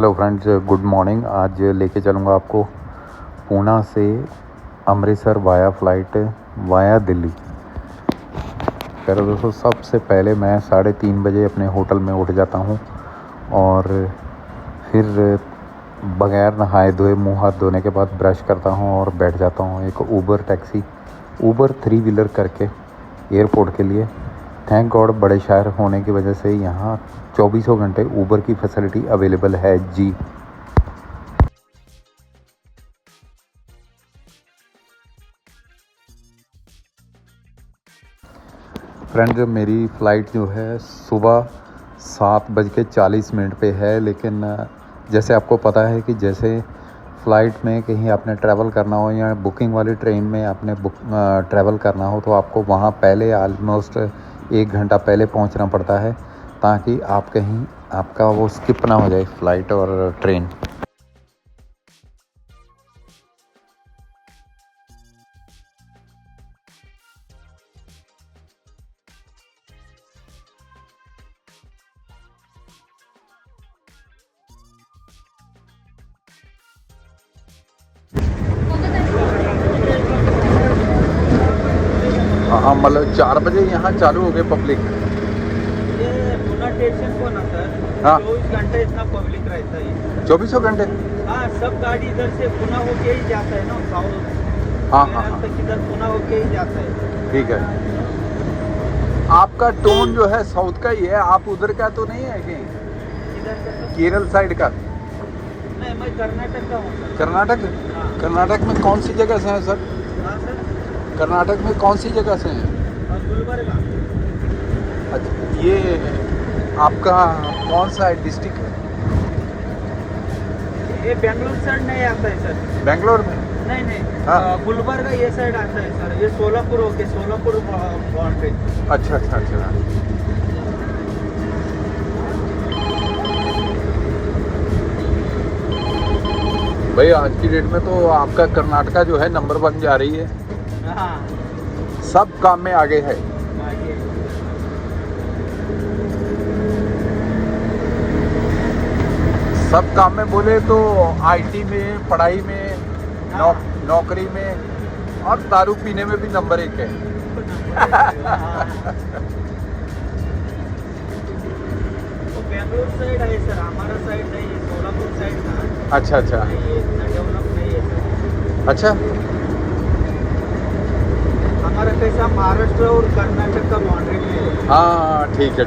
Hello friends, good morning. आज लेके चलूँगा आपको पूना से Amritsar via flight via Delhi. चलो दोस्तों, सबसे पहले मैं 3:30 बजे अपने होटल में उठ जाता हूँ और फिर बग़ैर नहाए धोए मुँह हाथ धोने के बाद ब्रश करता हूँ और बैठ जाता हूँ एक ऊबर 3 व्हीलर करके एयरपोर्ट के लिए। थैंक गॉड, बड़े शहर होने की वजह से यहाँ 24 घंटे ऊबर की फैसिलिटी अवेलेबल है जी। फ्रेंड्स, मेरी फ़्लाइट जो है सुबह 7:40 पे है, लेकिन जैसे आपको पता है कि जैसे फ़्लाइट में कहीं आपने ट्रैवल करना हो या बुकिंग वाली ट्रेन में आपने ट्रैवल करना हो तो आपको वहाँ पहले ऑलमोस्ट 1 घंटा पहले पहुँचना पड़ता है, ताकि आप कहीं आपका वो स्किप ना हो जाए फ़्लाइट और ट्रेन। हाँ, मतलब 4 बजे यहाँ चालू हो गए पब्लिक। ये पुणे स्टेशन को ना सर, हाँ। 24 घंटे इतना पब्लिक रहता है। 24 घंटे। हाँ, सब गाड़ी इधर से पुणे होके ही जाता है ना, साउथ हाँ। तक इधर पुणे होके ही जाता है। ठीक है। आपका टोन जो है साउथ का ही है, आप उधर का तो नहीं है कि इधर से तो केरल साइड का? नहीं, मैं कर्नाटक का हूँ सर। कर्नाटक? हाँ। कर्नाटक में कौन सी जगह से हैं सर? हाँ सर, कर्नाटक में कौन सी जगह से हैं? गुलबर्गा। अच्छा, ये आपका कौन सा है डिस्ट्रिक्ट है? ये बेंगलुरु साइड नहीं आता है सर। बेंगलोर में? नहीं, हाँ। गुलबर्गा ये साइड आता है सर। ये सोलापुर होके सोलापुर बाउंड्री। अच्छा। भाई, आज की डेट में तो आपका कर्नाटका जो है नंबर 1 जा रही है, हाँ, सब काम में आगे है। आगे। सब काम में बोले तो आईटी में, पढ़ाई में, हाँ। नौकरी में और दारू पीने में भी नंबर 1 है। वो बेंगलुरु साइड है सर, हमारा साइड नहीं है, सोलापुर साइड का। अच्छा। ये इतना डेवलप नहीं है सर। अच्छा। हमारा कैसा महाराष्ट्र और कर्नाटक का बाउंड्री में है। हाँ, ठीक है।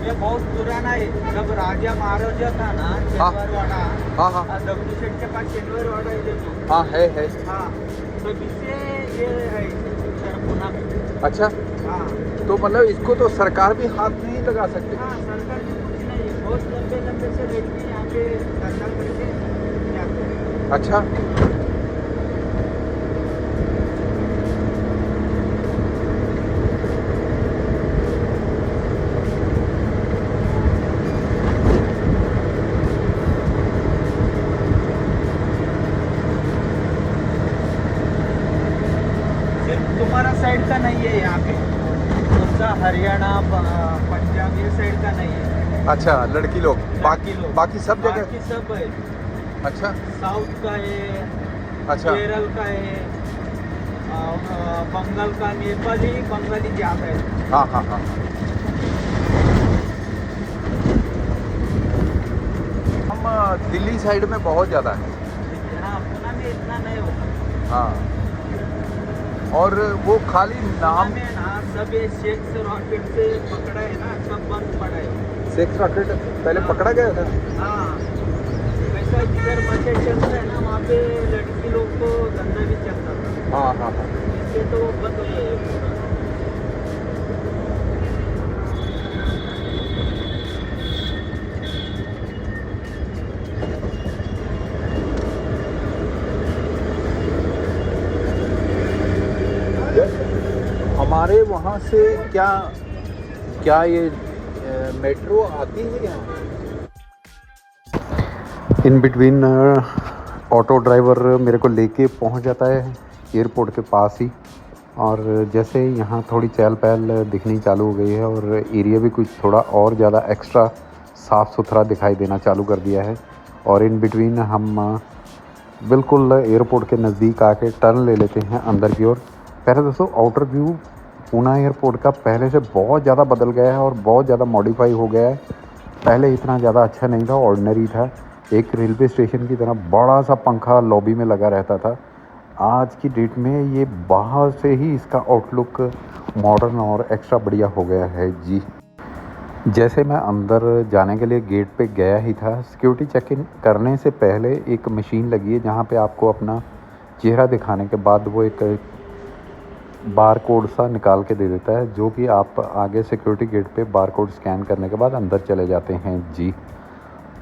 ये बहुत पुराना है। जब राजा महाराजा था ना, शनिवारवाड़ा। हाँ। दगडूशेठ के पास शनिवारवाड़ा है देखो। हाँ, है। हाँ, तो इससे ये है सर पुणे में। अच्छा, हाँ। तो मतलब इसको तो सरकार भी हाथ नहीं लगा सकती? हाँ, सरकार भी कुछ नहीं है। बहुत लंबे से रेलवे यहाँ पे धंधा करके जाते हैं। अच्छा। सिर्फ तुम्हारा साइड का नहीं है यहाँ पे, दूसरा हरियाणा पंजाब ये साइड का नहीं है। अच्छा, लड़की लोग बाकी लोग। बाकी सब जगह? बाकी सब है। अच्छा। साउथ का है, अच्छा। केरल का है, बंगाल का, बंगाली ज़्यादा है। हाँ। हम दिल्ली साइड में बहुत ज़्यादा है। हाँ, पुणे में इतना नहीं होता। हाँ, और वो खाली नाम। पुणे में ना सब ये सेक्स रॉकेट से पकड़ा है ना, सब बंद पड़ा है। सेक्स रॉकेट पहले पकड़ा गया था? हाँ, वैसा जिधर मचे चलता है ना, वहाँ पे लड़की लोग को धंधा भी चलता था। हाँ हाँ हाँ। इससे तो बंद हो गया है पूरा। हमारे वहाँ से क्या क्या ये मेट्रो आती है यहाँ? इन बिटवीन ऑटो ड्राइवर मेरे को लेके पहुँच जाता है एयरपोर्ट के पास ही। और जैसे यहाँ थोड़ी चहल पहल दिखनी चालू हो गई है और एरिया भी कुछ थोड़ा और ज़्यादा एक्स्ट्रा साफ़ सुथरा दिखाई देना चालू कर दिया है। और इन बिटवीन हम बिल्कुल एयरपोर्ट के नज़दीक आके टर्न ले लेते हैं अंदर की ओर। पहले दोस्तों आउटर व्यू पूना एयरपोर्ट का पहले से बहुत ज़्यादा बदल गया है और बहुत ज़्यादा मॉडिफाई हो गया है। पहले इतना ज़्यादा अच्छा नहीं था, ऑर्डिनरी था, एक रेलवे स्टेशन की तरह बड़ा सा पंखा लॉबी में लगा रहता था। आज की डेट में ये बाहर से ही इसका आउटलुक मॉडर्न और एक्स्ट्रा बढ़िया हो गया है जी। जैसे मैं अंदर जाने के लिए गेट पे गया ही था, सिक्योरिटी चेक इन करने से पहले एक मशीन लगी है जहाँ पे आपको अपना चेहरा दिखाने के बाद वो एक बार कोड सा निकाल के दे देता है, जो कि आप आगे सिक्योरिटी गेट पे बार कोड स्कैन करने के बाद अंदर चले जाते हैं जी।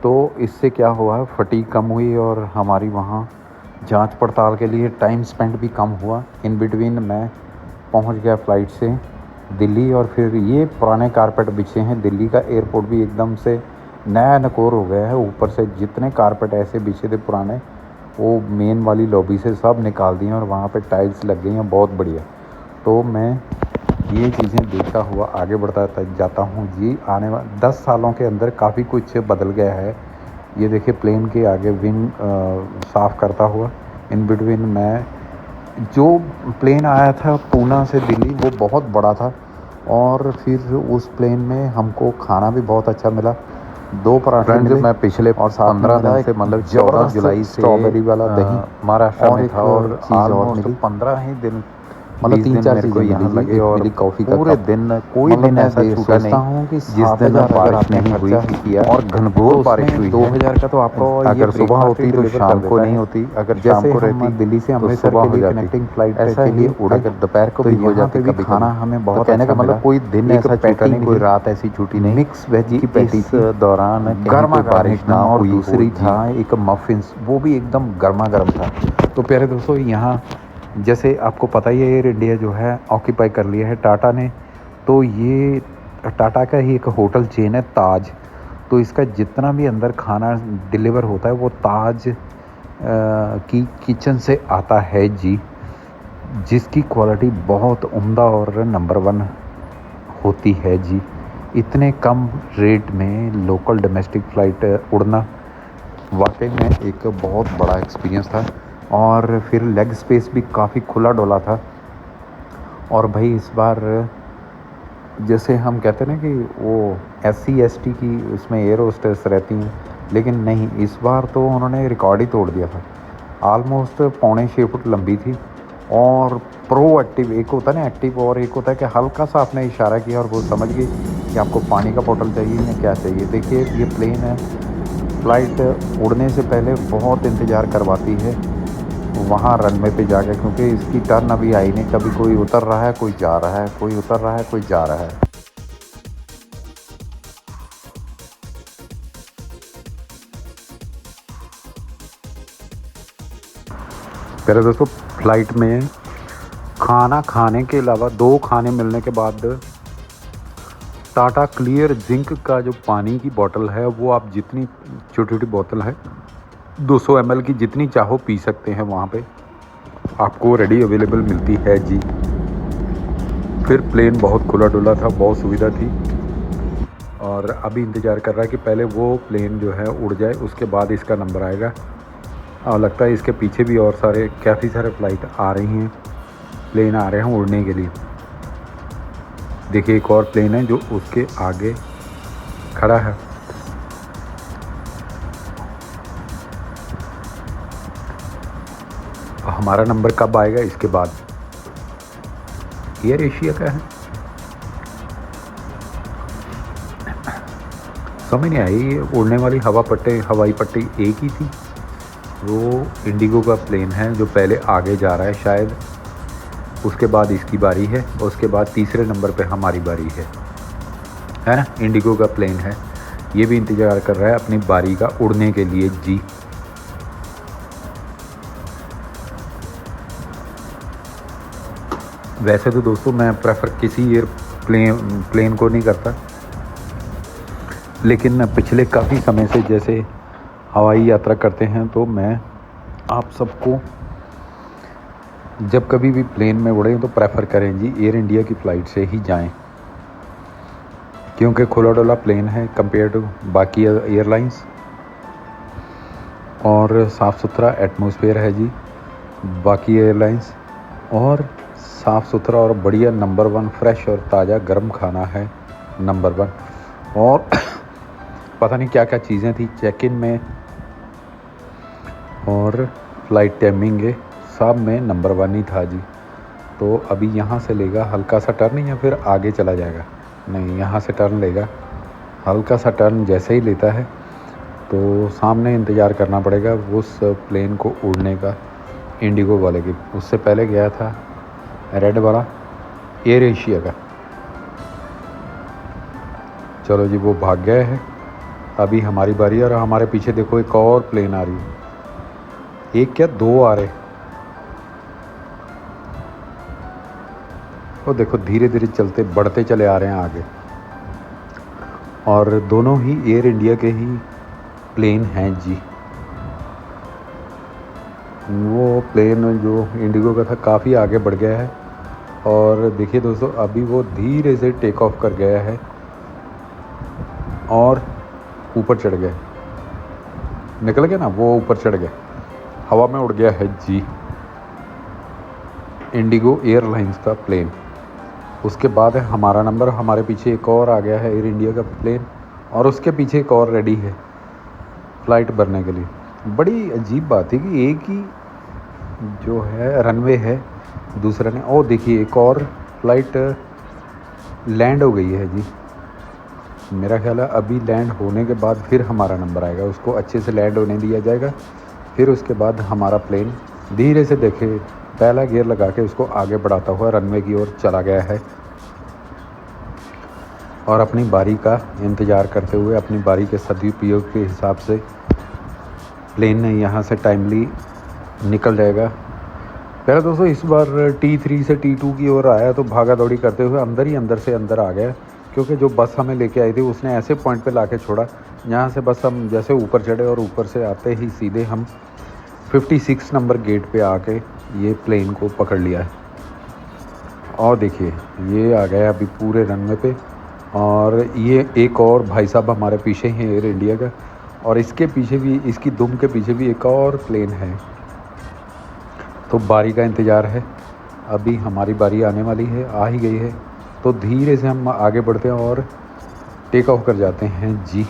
तो इससे क्या हुआ, फटीग कम हुई और हमारी वहाँ जांच पड़ताल के लिए टाइम स्पेंड भी कम हुआ। इन बिटवीन मैं पहुँच गया फ़्लाइट से दिल्ली। और फिर ये पुराने कारपेट बिछे हैं, दिल्ली का एयरपोर्ट भी एकदम से नया नकोर हो गया है। ऊपर से जितने कारपेट ऐसे बिछे थे पुराने, वो मेन वाली लॉबी से सब निकाल दिए और वहाँ पे टाइल्स लग गई हैं, बहुत बढ़िया। तो मैं ये चीज़ें देखता हुआ आगे बढ़ता जाता हूँ जी। आने वाले 10 सालों के अंदर काफ़ी कुछ बदल गया है। ये देखिए प्लेन के आगे विंग साफ़ करता हुआ। इन बिटवीन मैं जो प्लेन आया था पूना से दिल्ली, वो बहुत बड़ा था और फिर उस प्लेन में हमको खाना भी बहुत अच्छा मिला। 2 पराठे मिले। मैं पिछले और 15 दिन से मतलब 14 जुलाई से स्ट्रॉबेरी वाला दही महाराष्ट्र में था और चीज़ और मिली। 15 ही दिन मतलब 3-4 चीज़ें यहाँ लगे और कॉफ़ी का पूरे दिन कोई दिन ऐसा छूटा नहीं कि जिस दिन बारिश नहीं हुई और घनघोर बारिश हुई। 2000 का तो आपको अगर सुबह होती तो शाम को नहीं होती, अगर शाम को रहती दिल्ली से अमृतसर के लिए कनेक्टिंग फ्लाइट ऐसा के लिए उड़े, अगर दोपहर को भी हो जाती कभी खाना हमें बहुत कहने का मतलब कोई दिन ऐसा छूटा नहीं, कोई रात ऐसी छूटी नहीं। मिक्स वेज की पैटी इस दौरान गर्मा बारिश ना और दूसरी था एक मफिन्स, वो भी एकदम गर्मा गर्म था। तो प्यारे दोस्तों, यहाँ जैसे आपको पता ही है एयर इंडिया जो है ऑक्यूपाई कर लिया है टाटा ने। तो ये टाटा का ही एक होटल चेन है ताज। तो इसका जितना भी अंदर खाना डिलीवर होता है वो ताज की किचन से आता है जी, जिसकी क्वालिटी बहुत उम्दा और नंबर 1 होती है जी। इतने कम रेट में लोकल डोमेस्टिक फ़्लाइट उड़ना वाकई में एक बहुत बड़ा एक्सपीरियंस था। और फिर लेग स्पेस भी काफ़ी खुला डोला था। और भाई इस बार जैसे हम कहते हैं ना कि वो SC ST की उसमें एयर होस्टेस रहती हैं, लेकिन नहीं, इस बार तो उन्होंने रिकॉर्ड ही तोड़ दिया था। आलमोस्ट 6.25 फुट लंबी थी और प्रोएक्टिव, एक होता है ना एक्टिव और एक होता है कि हल्का सा आपने इशारा किया और वो समझ गई कि आपको पानी का बोतल चाहिए या क्या चाहिए। देखिए ये प्लेन है, फ़्लाइट उड़ने से पहले बहुत इंतज़ार करवाती है वहाँ रनवे पे जाके, क्योंकि इसकी टर्न अभी आई नहीं। कभी कोई उतर रहा है, कोई जा रहा है, कोई उतर रहा है, कोई जा रहा है। मेरे दोस्तों, फ़्लाइट में खाना खाने के अलावा 2 खाने मिलने के बाद टाटा क्लियर जिंक का जो पानी की बोतल है वो आप जितनी छोटी छोटी बोतल है 200 ml की जितनी चाहो पी सकते हैं, वहाँ पे आपको रेडी अवेलेबल मिलती है जी। फिर प्लेन बहुत खुला डुला था, बहुत सुविधा थी और अभी इंतज़ार कर रहा है कि पहले वो प्लेन जो है उड़ जाए, उसके बाद इसका नंबर आएगा। और लगता है इसके पीछे भी और काफ़ी सारे फ़्लाइट आ रही हैं, प्लेन आ रहे हैं उड़ने के लिए। देखिए एक और प्लेन है जो उसके आगे खड़ा है। हमारा नंबर कब आएगा इसके बाद। एयर एशिया का है, समझ नहीं आई। उड़ने वाली हवाई पट्टी एक ही थी। वो इंडिगो का प्लेन है जो पहले आगे जा रहा है शायद, उसके बाद इसकी बारी है, उसके बाद तीसरे नंबर पे हमारी बारी है ना। इंडिगो का प्लेन है, ये भी इंतज़ार कर रहा है अपनी बारी का उड़ने के लिए जी। वैसे तो दोस्तों मैं प्रेफर किसी प्लेन को नहीं करता, लेकिन पिछले काफ़ी समय से जैसे हवाई यात्रा करते हैं तो मैं आप सबको जब कभी भी प्लेन में उड़े तो प्रेफर करें जी एयर इंडिया की फ़्लाइट से ही जाएं, क्योंकि खुला डुला प्लेन है कंपेयर टू बाकी एयरलाइंस, और साफ़ सुथरा एटमॉस्फेयर है जी बाकी एयरलाइंस, और साफ़ सुथरा और बढ़िया नंबर 1 फ्रेश और ताज़ा गर्म खाना है नंबर 1, और पता नहीं क्या क्या चीज़ें थी चेक इन में, और फ़्लाइट टाइमिंग है सब में नंबर 1 ही था जी। तो अभी यहाँ से लेगा हल्का सा टर्न या फिर आगे चला जाएगा, नहीं यहाँ से टर्न लेगा, हल्का सा टर्न जैसे ही लेता है तो सामने इंतज़ार करना पड़ेगा उस प्लेन को उड़ने का, इंडिगो वाले की। उससे पहले गया था रेड वाला एयर एशिया का, चलो जी वो भाग गया है, अभी हमारी बारी है। और हमारे पीछे देखो एक और प्लेन आ रही है, एक क्या 2 आ रहे, वो देखो धीरे धीरे चलते बढ़ते चले आ रहे हैं आगे, और दोनों ही एयर इंडिया के ही प्लेन हैं जी। वो प्लेन जो इंडिगो का था काफ़ी आगे बढ़ गया है, और देखिए दोस्तों अभी वो धीरे से टेक ऑफ कर गया है और ऊपर चढ़ गया, निकल गया ना, वो ऊपर चढ़ गया, हवा में उड़ गया है जी इंडिगो एयरलाइंस का प्लेन। उसके बाद है हमारा नंबर, हमारे पीछे एक और आ गया है एयर इंडिया का प्लेन, और उसके पीछे एक और रेडी है फ़्लाइट भरने के लिए। बड़ी अजीब बात है कि एक ही जो है रनवे है, दूसरा ने, और देखिए एक और फ़्लाइट लैंड हो गई है जी। मेरा ख्याल है अभी लैंड होने के बाद फिर हमारा नंबर आएगा, उसको अच्छे से लैंड होने दिया जाएगा, फिर उसके बाद हमारा प्लेन धीरे से देखे पहला गियर लगा के उसको आगे बढ़ाता हुआ रनवे की ओर चला गया है, और अपनी बारी का इंतज़ार करते हुए अपनी बारी के सदुपयोग के हिसाब से प्लेन यहाँ से टाइमली निकल जाएगा। पहले दोस्तों इस बार T3 से T2 की ओर आया तो भागा दौड़ी करते हुए अंदर से अंदर आ गया, क्योंकि जो बस हमें लेके आई थी उसने ऐसे पॉइंट पे लाके छोड़ा जहाँ से बस हम जैसे ऊपर चढ़े और ऊपर से आते ही सीधे हम 56 नंबर गेट पे आके ये प्लेन को पकड़ लिया है। और देखिए ये आ गया अभी पूरे रनवे पे, और ये एक और भाई साहब हमारे पीछे हैं एयर इंडिया का, और इसके पीछे भी, इसकी दुम के पीछे भी एक और प्लेन है। तो बारी का इंतज़ार है, अभी हमारी बारी आने वाली है, आ ही गई है, तो धीरे से हम आगे बढ़ते हैं और टेक ऑफ कर जाते हैं जी।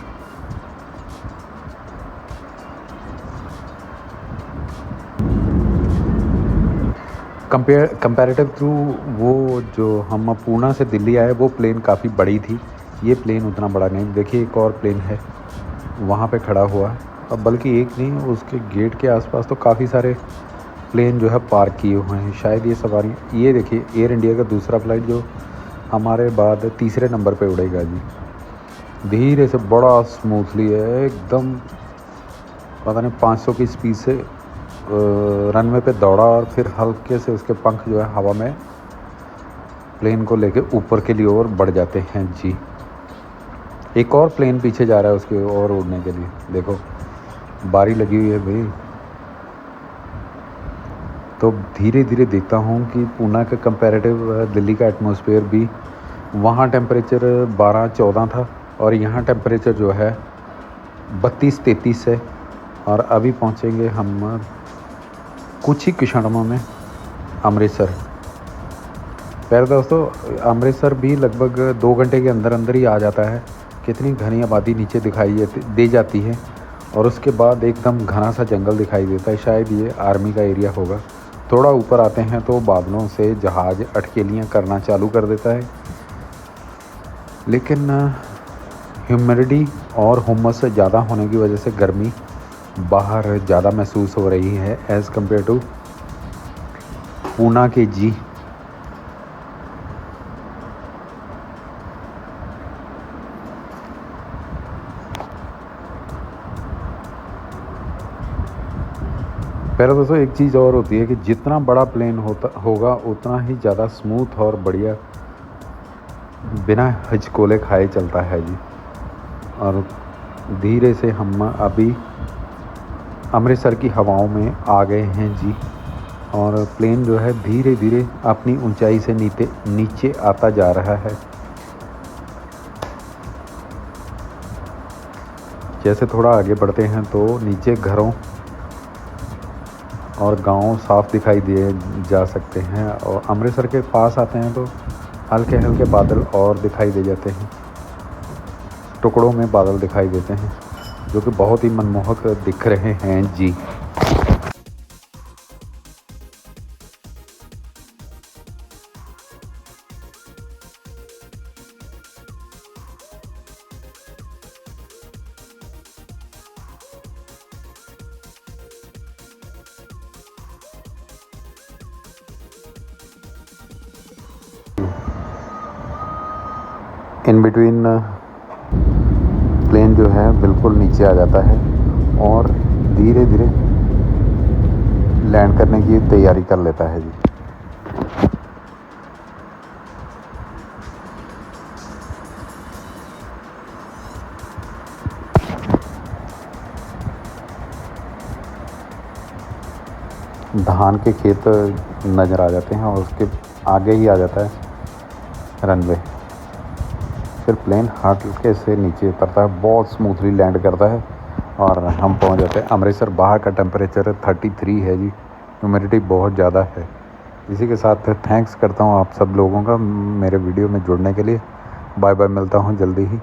कंपैरेटिव टू वो जो हम पूना से दिल्ली आए वो प्लेन काफ़ी बड़ी थी, ये प्लेन उतना बड़ा नहीं। देखिए एक और प्लेन है वहाँ पे खड़ा हुआ, अब बल्कि एक नहीं उसके गेट के आसपास तो काफ़ी सारे प्लेन जो है पार्क किए हुए हैं, शायद ये सवारी। ये देखिए एयर इंडिया का दूसरा फ़्लाइट जो हमारे बाद तीसरे नंबर पे उड़ेगा जी, धीरे से बड़ा स्मूथली है एकदम, पता नहीं 500 की स्पीड से रनवे पे दौड़ा, और फिर हल्के से उसके पंख जो है हवा में प्लेन को लेके ऊपर के लिए और बढ़ जाते हैं जी। एक और प्लेन पीछे जा रहा है उसके और उड़ने के लिए, देखो बारी लगी हुई है भाई। तो धीरे धीरे देखता हूँ कि पूना के कंपैरेटिव दिल्ली का एटमॉस्फेयर भी, वहाँ टेम्परेचर 12-14 था और यहाँ टेम्परेचर जो है 32-33 है, और अभी पहुँचेंगे हम कुछ ही क्षणों में अमृतसर। पहले दोस्तों अमृतसर भी लगभग 2 घंटे के अंदर अंदर ही आ जाता है, कितनी घनी आबादी नीचे दिखाई दे जाती है, और उसके बाद एकदम घना सा जंगल दिखाई देता है, शायद ये आर्मी का एरिया होगा। थोड़ा ऊपर आते हैं तो बादलों से जहाज़ अटकेलियाँ करना चालू कर देता है, लेकिन ह्यूमिडिटी और हुम्मस से ज़्यादा होने की वजह से गर्मी बाहर ज़्यादा महसूस हो रही है एज़ कम्पेयर टू पूना के जी। पहले दोस्तों एक चीज़ और होती है कि जितना बड़ा प्लेन होगा उतना ही ज़्यादा स्मूथ और बढ़िया बिना हिचकोले खाए चलता है जी। और धीरे से हम अभी अमृतसर की हवाओं में आ गए हैं जी। और प्लेन जो है धीरे धीरे अपनी ऊंचाई से नीचे आता जा रहा है। जैसे थोड़ा आगे बढ़ते हैं तो नीचे घरों और गांव साफ दिखाई दिए जा सकते हैं। और अमृतसर के पास आते हैं तो हल्के हल्के बादल और दिखाई दे जाते हैं, टुकड़ों में बादल दिखाई देते हैं जो कि बहुत ही मनमोहक दिख रहे हैं जी। इन बिटवीन प्लेन जो है बिल्कुल नीचे आ जाता है और धीरे धीरे लैंड करने की तैयारी कर लेता है जी। धान के खेत नज़र आ जाते हैं और उसके आगे ही आ जाता है रनवे। फिर प्लेन हल्के से नीचे उतरता है, बहुत स्मूथली लैंड करता है और हम पहुंच जाते हैं अमृतसर। बाहर का टेम्परेचर 33 है जी, ह्यूमिडिटी बहुत ज़्यादा है। इसी के साथ थैंक्स करता हूं आप सब लोगों का मेरे वीडियो में जुड़ने के लिए। बाय बाय, मिलता हूं जल्दी ही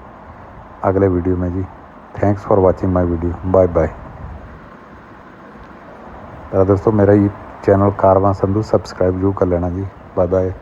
अगले वीडियो में जी। Thanks for watching my video, bye bye. दोस्तों मेरा ये चैनल कारवां संधू सब्सक्राइब जरूर कर लेना जी। Bye bye.